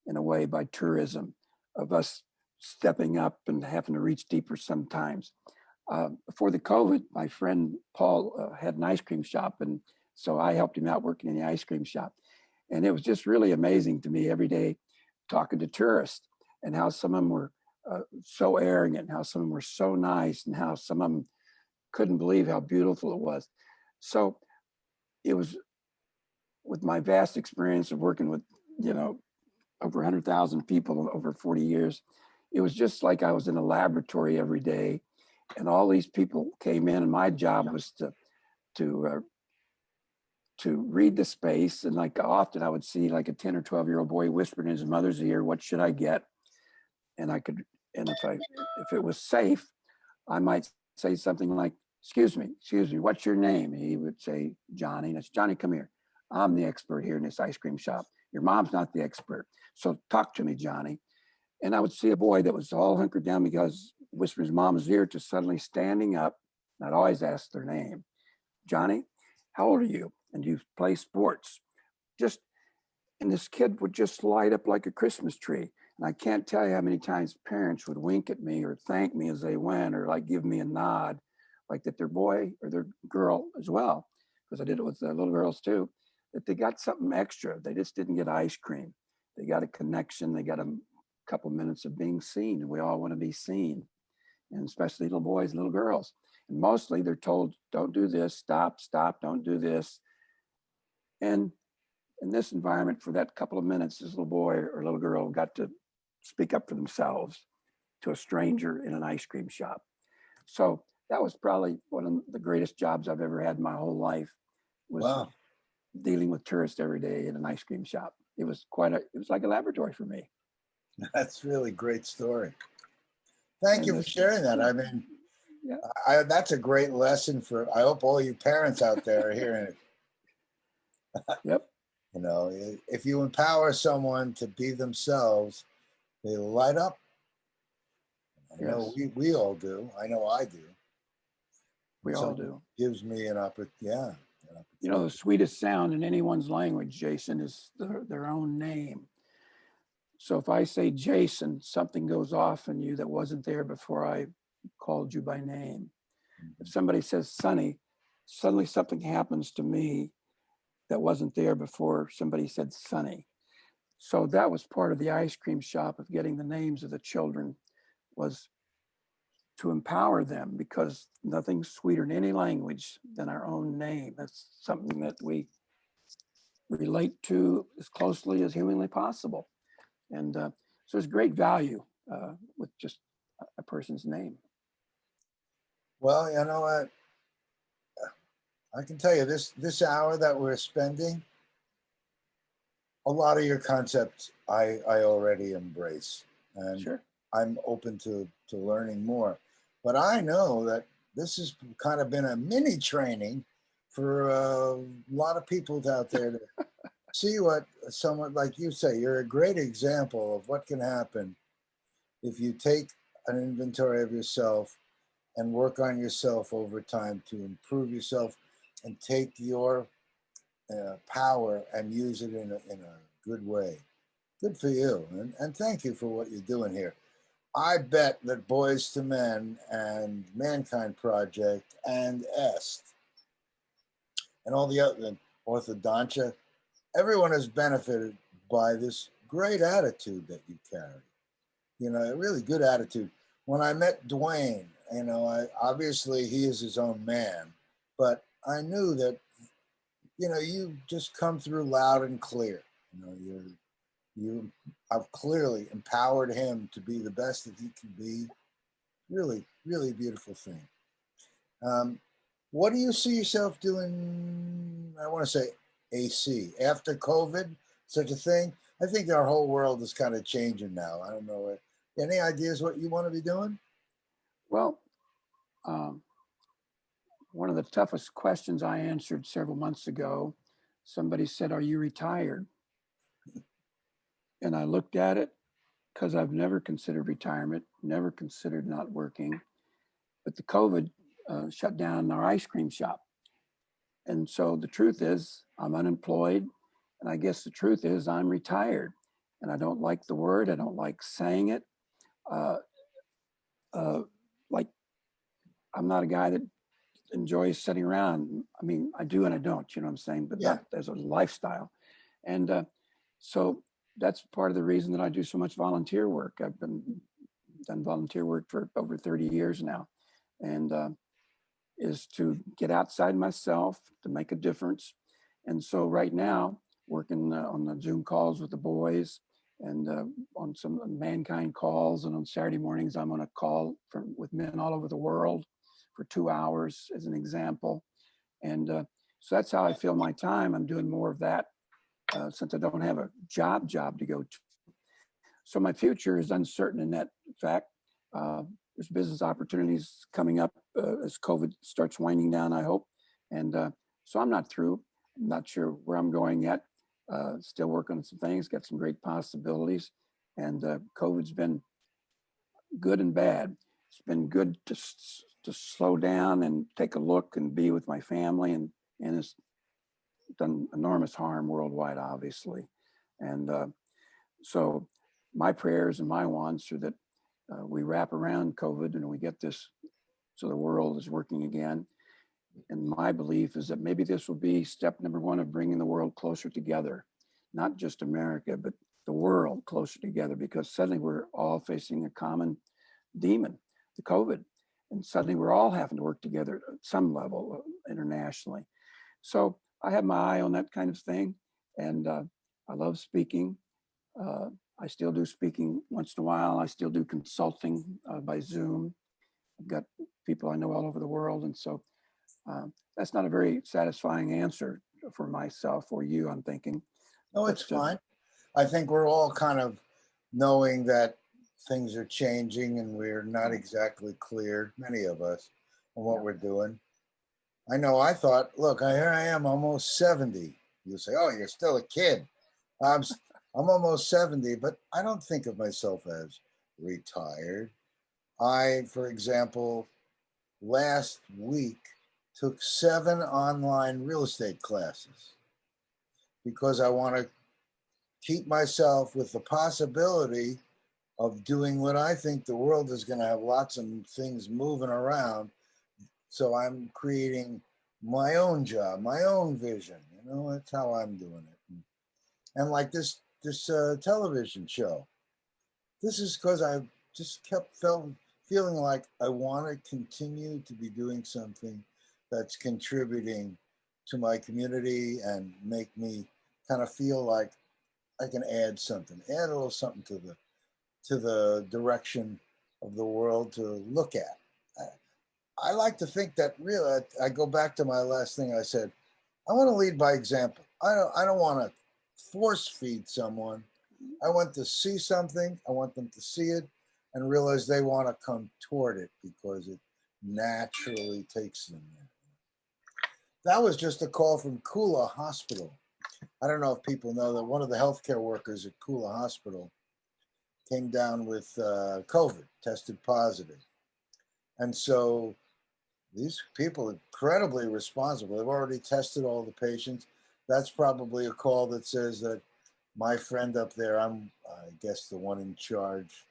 in a way by tourism, of us stepping up and having to reach deeper sometimes. Before the COVID, my friend Paul had an ice cream shop. And so I helped him out working in the ice cream shop. And it was just really amazing to me every day talking to tourists and how some of them were so arrogant, how some of them were so nice, and how some of them couldn't believe how beautiful it was. So it was, with my vast experience of working with, over 100,000 people over 40 years, it was just like I was in a laboratory every day, and all these people came in, and my job was to read the space. And like often I would see like a 10 or 12-year-old boy whispering in his mother's ear, "What should I get?" And if it was safe, I might say something like, excuse me, what's your name?" And he would say, "Johnny." And it's, "Johnny, come here. I'm the expert here in this ice cream shop. Your mom's not the expert. So talk to me, Johnny." And I would see a boy that was all hunkered down because whispering his mom's ear, to suddenly standing up. And I'd always ask their name. "Johnny, how old are you? And do you play sports?" And this kid would just light up like a Christmas tree. And I can't tell you how many times parents would wink at me or thank me as they went, or like give me a nod, like that their boy or their girl as well, because I did it with the little girls too, that they got something extra. They just didn't get ice cream. They got a connection. They got a couple minutes of being seen. And we all want to be seen, and especially little boys and little girls. And mostly they're told, "Don't do this, stop, don't do this." And in this environment, for that couple of minutes, this little boy or little girl got to speak up for themselves to a stranger in an ice cream shop. So that was probably one of the greatest jobs I've ever had in my whole life, was dealing with tourists every day in an ice cream shop. It was like a laboratory for me. That's really a great story. Thank you for sharing that. I mean, that's a great lesson I hope all you parents out there are hearing it. Yep. If you empower someone to be themselves, they light up. I know we all do. I know I do. We all do. Gives me an opportunity. The sweetest sound in anyone's language, Jason, is their own name. So if I say Jason, something goes off in you that wasn't there before I called you by name. If somebody says Sonny, suddenly something happens to me that wasn't there before somebody said Sonny. So that was part of the ice cream shop, of getting the names of the children, was to empower them, because nothing's sweeter in any language than our own name. That's something that we relate to as closely as humanly possible. And so there's great value with just a person's name. Well, you know what? I can tell you this hour that we're spending, a lot of your concepts I already embrace, and Sure. I'm open to learning more. But I know that this has kind of been a mini training for a lot of people out there to see what someone like you say. You're a great example of what can happen if you take an inventory of yourself and work on yourself over time to improve yourself and take your power and use it in a good way. Good for you. And thank you for what you're doing here. I bet that Boys to Men and Mankind Project and EST and all the other orthodontia, everyone has benefited by this great attitude that you carry. You know, a really good attitude. When I met Dwayne, you know, obviously he is his own man, but I knew that, you know, you just come through loud and clear. You know, you have clearly empowered him to be the best that he can be. Really, really beautiful thing. What do you see yourself doing? I want to say AC after COVID, such a thing. I think our whole world is kind of changing now. I don't know. Any ideas what you want to be doing? Well, one of the toughest questions I answered several months ago, somebody said, "Are you retired?" And I looked at it, because I've never considered retirement, never considered not working. But the COVID shut down our ice cream shop. And so the truth is, I'm unemployed. And I guess the truth is, I'm retired. And I don't like the word. I don't like saying it. Like, I'm not a guy that enjoys sitting around. I mean, I do and I don't, you know what I'm saying? But not as a lifestyle. And so that's part of the reason that I do so much volunteer work. I've done volunteer work for over 30 years now, and is to get outside myself, to make a difference. And so right now, working on the Zoom calls with the boys, and on some Mankind calls, and on Saturday mornings, I'm on a call with men all over the world for 2 hours as an example. And so that's how I fill my time. I'm doing more of that since I don't have a job to go to. So my future is uncertain in that fact. There's business opportunities coming up as COVID starts winding down, I hope. And so I'm not through. I'm not sure where I'm going yet. Still working on some things, got some great possibilities. And COVID's been good and bad. It's been good to slow down and take a look and be with my family. And it's done enormous harm worldwide, obviously. And so my prayers and my wants are that we wrap around COVID and we get this so the world is working again. And my belief is that maybe this will be step number one of bringing the world closer together, not just America, but the world closer together, because suddenly we're all facing a common demon, the COVID. And suddenly we're all having to work together at some level internationally. So I have my eye on that kind of thing. And I love speaking. I still do speaking once in a while. I still do consulting by Zoom. I've got people I know all over the world. And so that's not a very satisfying answer for myself or you, I'm thinking. No, it's fine. I think we're all kind of knowing that things are changing and we're not exactly clear, many of us, on what we're doing. I know I thought, look, here I am almost 70. You say, oh, you're still a kid. I'm almost 70, but I don't think of myself as retired. I, for example, last week took 7 online real estate classes because I want to keep myself with the possibility of doing what I think the world is going to have lots of things moving around. So I'm creating my own job, my own vision. You know, that's how I'm doing it. And like this television show, this is because I just kept feeling feeling like I want to continue to be doing something that's contributing to my community and make me kind of feel like I can add something, add a little something to the direction of the world to look at. I like to think that really, I go back to my last thing I said. I want to lead by example. I don't want to force feed someone. I want to see something. I want them to see it and realize they want to come toward it because it naturally takes them there. That was just a call from Kula Hospital. I don't know if people know that one of the healthcare workers at Kula Hospital came down with COVID, tested positive. And so these people are incredibly responsible. They've already tested all the patients. That's probably a call that says that my friend up there, I guess the one in charge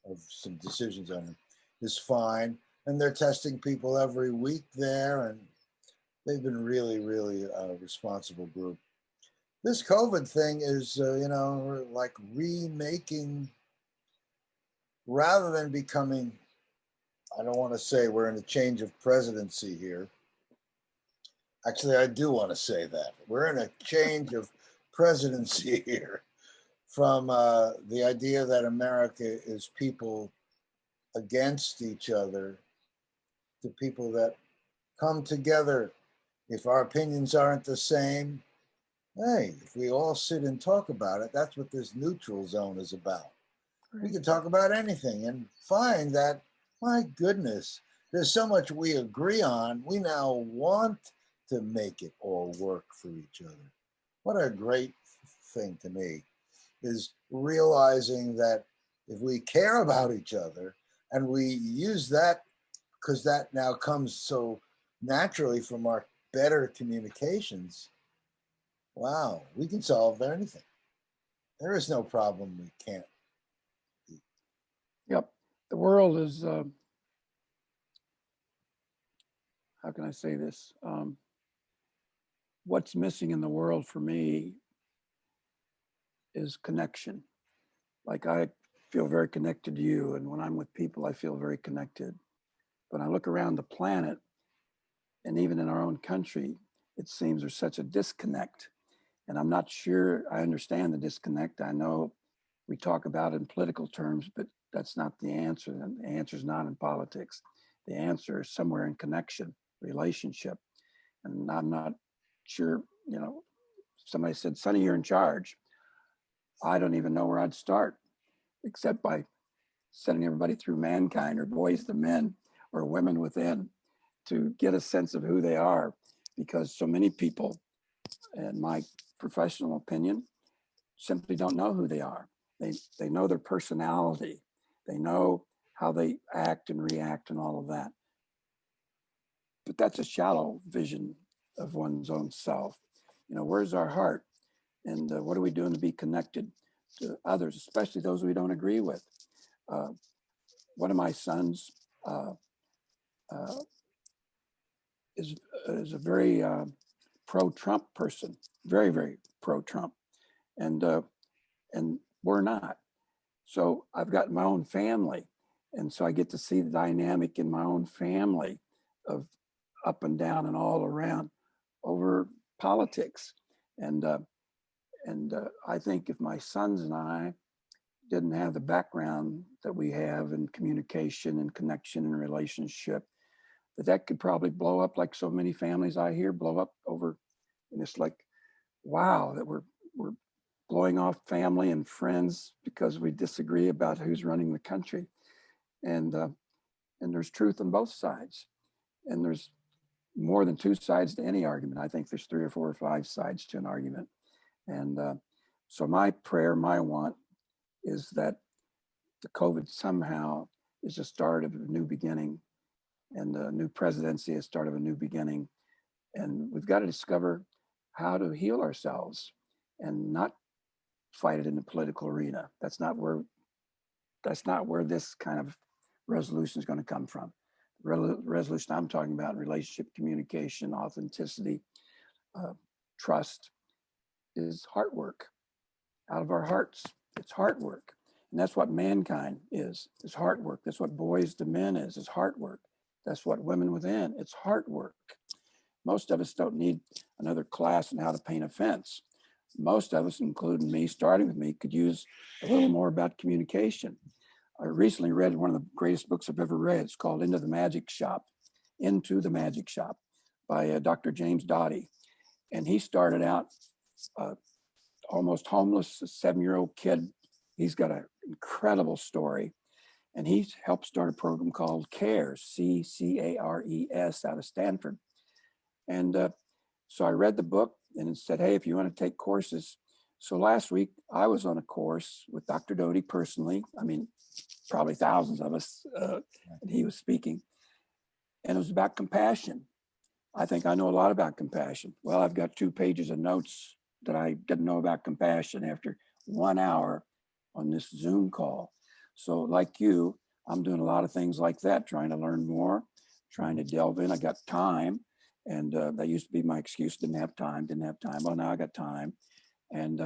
of some decisions on it, is fine. And they're testing people every week there. And they've been really, really a responsible group. This COVID thing is, like remaking, rather than becoming, I don't want to say we're in a change of presidency here. Actually, I do want to say that. We're in a change of presidency here from the idea that America is people against each other to people that come together. If our opinions aren't the same, hey, if we all sit and talk about it, that's what this neutral zone is about. Right. We can talk about anything and find that, my goodness, there's so much we agree on. We now want to make it all work for each other. What a great thing to me is realizing that if we care about each other and we use that, because that now comes so naturally from our better communications, wow, we can solve anything. There is no problem we can't beat. Yep. The world is, how can I say this? What's missing in the world for me is connection. Like I feel very connected to you. And when I'm with people, I feel very connected. But I look around the planet and even in our own country, it seems there's such a disconnect. And I'm not sure I understand the disconnect. I know we talk about it in political terms, but that's not the answer. And the answer is not in politics. The answer is somewhere in connection, relationship. And I'm not sure, somebody said, Sonny, you're in charge. I don't even know where I'd start, except by sending everybody through mankind or boys to men or women within to get a sense of who they are. Because so many people, in my professional opinion, simply don't know who they are. They know their personality. They know how they act and react and all of that. But that's a shallow vision of one's own self. Where's our heart? And what are we doing to be connected to others, especially those we don't agree with? One of my sons is a very pro-Trump person, very, very pro-Trump. And we're not. So I've got my own family. And so I get to see the dynamic in my own family of up and down and all around over politics. And I think if my sons and I didn't have the background that we have in communication and connection and relationship, that could probably blow up like so many families I hear blow up over. And it's like, wow, that we're blowing off family and friends because we disagree about who's running the country. And there's truth on both sides. And there's more than two sides to any argument. I think there's 3 or 4 or 5 sides to an argument. And so my prayer, my want is that the COVID somehow is the start of a new beginning, and the new presidency is the start of a new beginning. And we've got to discover how to heal ourselves and not fight it in the political arena. That's not where this kind of resolution is going to come from. The resolution I'm talking about, relationship, communication, authenticity, trust, is heart work. Out of our hearts, it's heart work. And that's what mankind is heart work. That's what boys to men is heart work. That's what women within, it's heart work. Most of us don't need another class on how to paint a fence. Most of us, including me, starting with me, could use a little more about communication. I recently read one of the greatest books I've ever read. It's called Into the Magic Shop by Dr. James Dottie. And he started out almost homeless, a 7-year-old kid. He's got an incredible story. And he helped start a program called CARES, CCARES, out of Stanford. And so I read the book and it said, hey, if you want to take courses. So last week I was on a course with Dr. Doty personally. I mean, probably thousands of us, and he was speaking. And it was about compassion. I think I know a lot about compassion. Well, I've got 2 pages of notes that I didn't know about compassion after 1 hour on this Zoom call. So like you, I'm doing a lot of things like that, trying to learn more, trying to delve in. I got time. And that used to be my excuse, didn't have time. Well, now I got time. And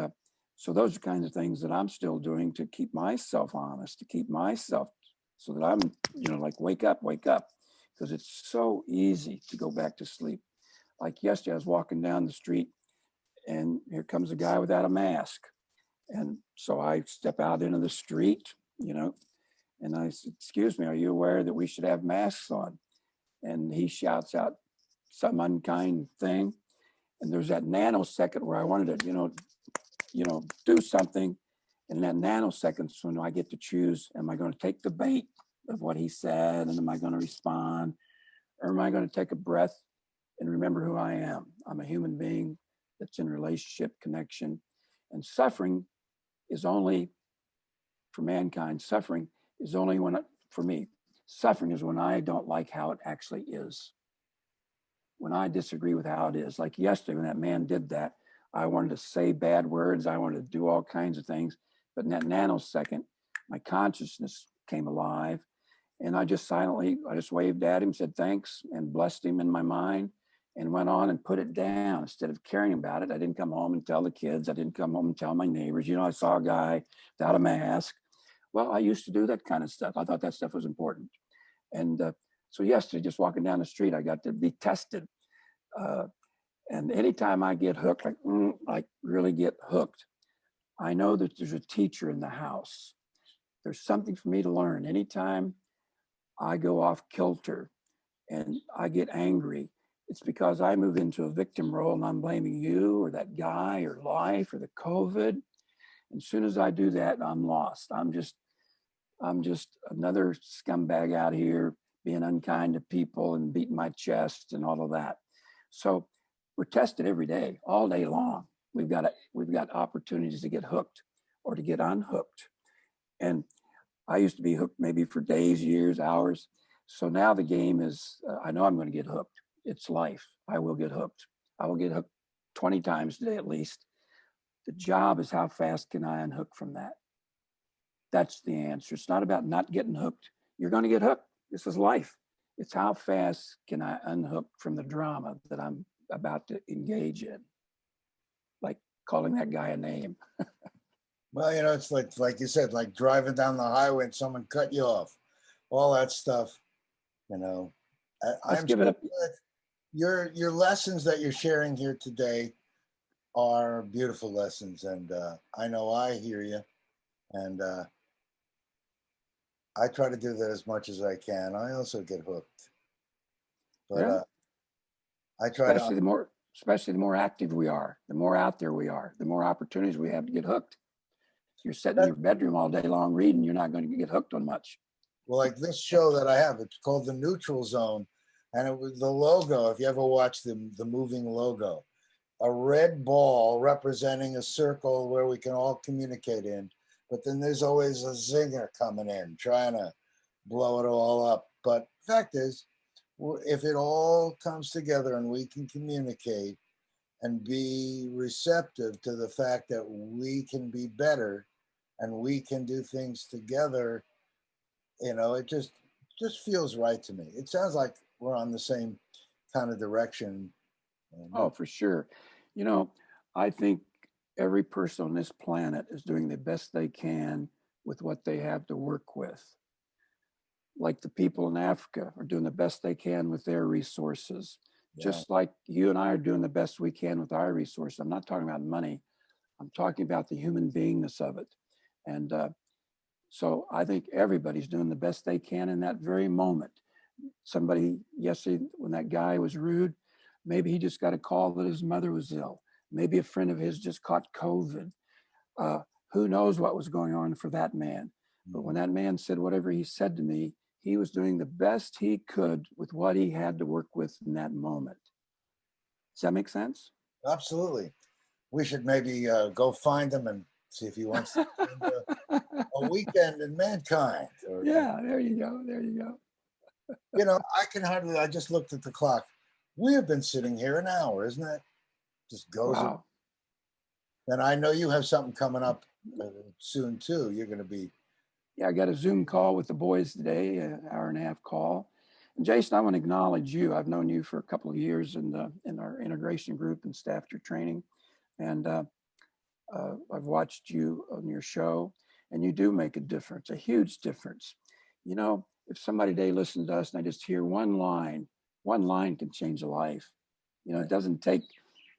so those are kinds of things that I'm still doing to keep myself honest, to keep myself so that I'm, like, wake up, because it's so easy to go back to sleep. Like yesterday, I was walking down the street and here comes a guy without a mask. And so I step out into the street, and I said, excuse me, are you aware that we should have masks on? And he shouts out some unkind thing. And there's that nanosecond where I wanted to, do something. And that nanosecond is when I get to choose, am I going to take the bait of what he said? And am I going to respond? Or am I going to take a breath and remember who I am? I'm a human being that's in relationship, connection. And suffering is only, for mankind, suffering is only for me, suffering is when I don't like how it actually is. When I disagree with how it is. Like yesterday, when that man did that, I wanted to say bad words. I wanted to do all kinds of things. But in that nanosecond, my consciousness came alive. And I just waved at him, said thanks, and blessed him in my mind, and went on and put it down. Instead of caring about it, I didn't come home and tell the kids. I didn't come home and tell my neighbors. I saw a guy without a mask. Well, I used to do that kind of stuff. I thought that stuff was important. And so yesterday, just walking down the street, I got to be tested. And anytime I get hooked, like really get hooked, I know that there's a teacher in the house. There's something for me to learn. Anytime I go off kilter and I get angry, it's because I move into a victim role and I'm blaming you or that guy or life or the COVID. And as soon as I do that, I'm lost. I'm just another scumbag out here being unkind to people and beating my chest and all of that. So we're tested every day, all day long. We've got opportunities to get hooked or to get unhooked. And I used to be hooked maybe for days, years, hours. So now the game is, I know I'm going to get hooked. It's life. I will get hooked. I will get hooked 20 times a day at least. The job is how fast can I unhook from that? That's the answer. It's not about not getting hooked. You're going to get hooked. This is life. It's how fast can I unhook from the drama that I'm about to engage in? Like calling that guy a name. Well, it's like you said, like driving down the highway and someone cut you off. All that stuff, Let's give it up. Your lessons that you're sharing here today are beautiful lessons, and I know I hear you, and I try to do that as much as I can. I also get hooked, but I try especially the more active we are, the more out there we are, the more opportunities we have to get hooked. If you're sitting in your bedroom all day long reading, you're not going to get hooked on much. Well, like this show that I have, it's called The Neutral Zone, and it was the logo. If you ever watch the moving logo, a red ball representing a circle where we can all communicate in, but then there's always a zinger coming in trying to blow it all up. But the fact is, if it all comes together and we can communicate and be receptive to the fact that we can be better and we can do things together, it just feels right to me. It sounds like we're on the same kind of direction. Oh, for sure. I think every person on this planet is doing the best they can with what they have to work with. Like the people in Africa are doing the best they can with their resources, just like you and I are doing the best we can with our resources. I'm not talking about money. I'm talking about the human beingness of it. And so I think everybody's doing the best they can in that very moment. Somebody yesterday, when that guy was rude, maybe he just got a call that his mother was ill. Maybe a friend of his just caught COVID. Who knows what was going on for that man? But when that man said whatever he said to me, he was doing the best he could with what he had to work with in that moment. Does that make sense? Absolutely. We should maybe go find him and see if he wants to spend a weekend in Mankind. Yeah, there you go. There you go. You know, I just looked at the clock. We have been sitting here an hour, isn't it? Just goes. Wow. And I know you have something coming up soon too. You're going to be. Yeah, I got a Zoom call with the boys today, an hour-and-a-half call. And Jason, I want to acknowledge you. I've known you for a couple of years in our integration group and staff your training. And I've watched you on your show, and you do make a difference, a huge difference. You know, if somebody today listens to us and I just hear one line can change a life. You know, it doesn't take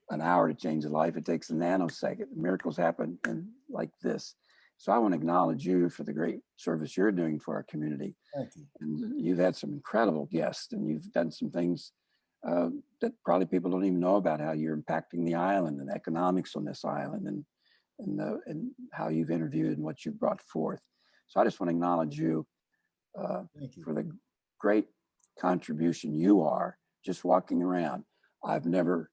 an hour to change a life. It takes a nanosecond. Miracles happen in like this. So I want to acknowledge you for the great service you're doing for our community. Thank you. And you've had some incredible guests, and you've done some things that probably people don't even know about, how you're impacting the island and economics on this island, and how you've interviewed and what you've brought forth. So I just want to acknowledge you, for the great contribution you are just walking around. I've never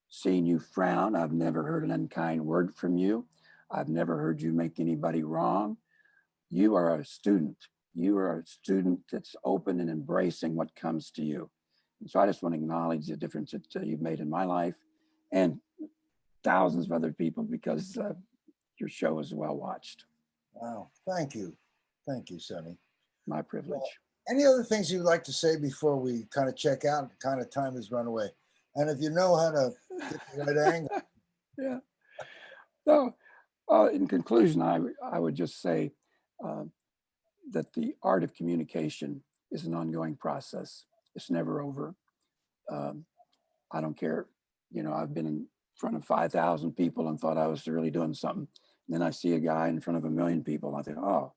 seen you frown. I've never heard an unkind word from you. I've never heard you make anybody wrong. You are a student. You are a student that's open and embracing what comes to you. And so I just want to acknowledge the difference that you've made in my life and thousands of other people, because your show is well watched. Wow. Thank you. Thank you, Sonny. My privilege. Well, any other things you'd like to say before we kind of check out? Kind of time has run away. And if you know how to get the right angle. Yeah. So in conclusion, I would just say that the art of communication is an ongoing process. It's never over. I don't care. You know, I've been in front of 5,000 people and thought I was really doing something. And then I see a guy in front of 1 million people. And I think, oh,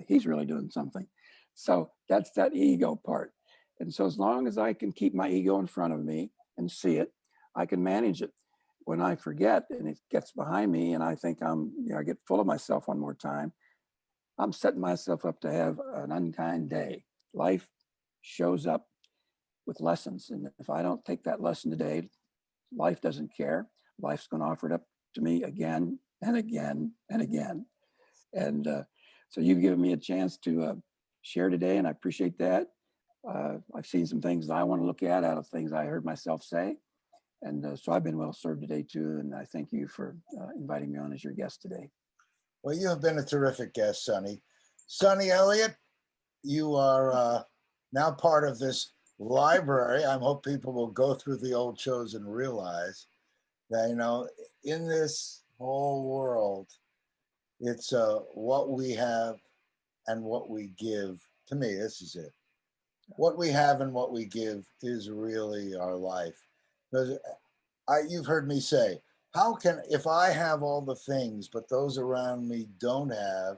he's really doing something. So that's that ego part. And so as long as I can keep my ego in front of me and see it, I can manage it. When I forget and it gets behind me and I think I get full of myself one more time, I'm setting myself up to have an unkind day. Life shows up with lessons. And if I don't take that lesson today, life doesn't care. Life's going to offer it up to me again and again and again. And so you've given me a chance to share today, and I appreciate that. I've seen some things that I want to look at out of things I heard myself say. And so I've been well served today too. And I thank you for inviting me on as your guest today. Well, you have been a terrific guest, Sonny. Sonny Elliott, you are now part of this library. I hope people will go through the old shows and realize that, you know, in this whole world, it's what we have and what we give. To me, this is it. What we have and what we give is really our life. Because you've heard me say, if I have all the things, but those around me don't have,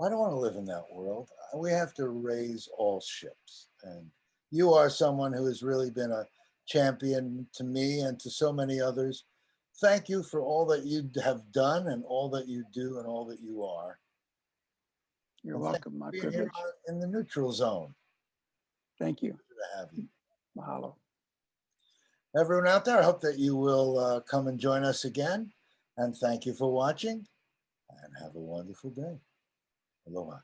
I don't want to live in that world. We have to raise all ships. And you are someone who has really been a champion to me and to so many others. Thank you for all that you have done and all that you do and all that you are. You're welcome. My privilege. In the neutral zone. Thank you. Good to have you. Mahalo. Everyone out there, I hope that you will come and join us again. And thank you for watching. And have a wonderful day. Aloha.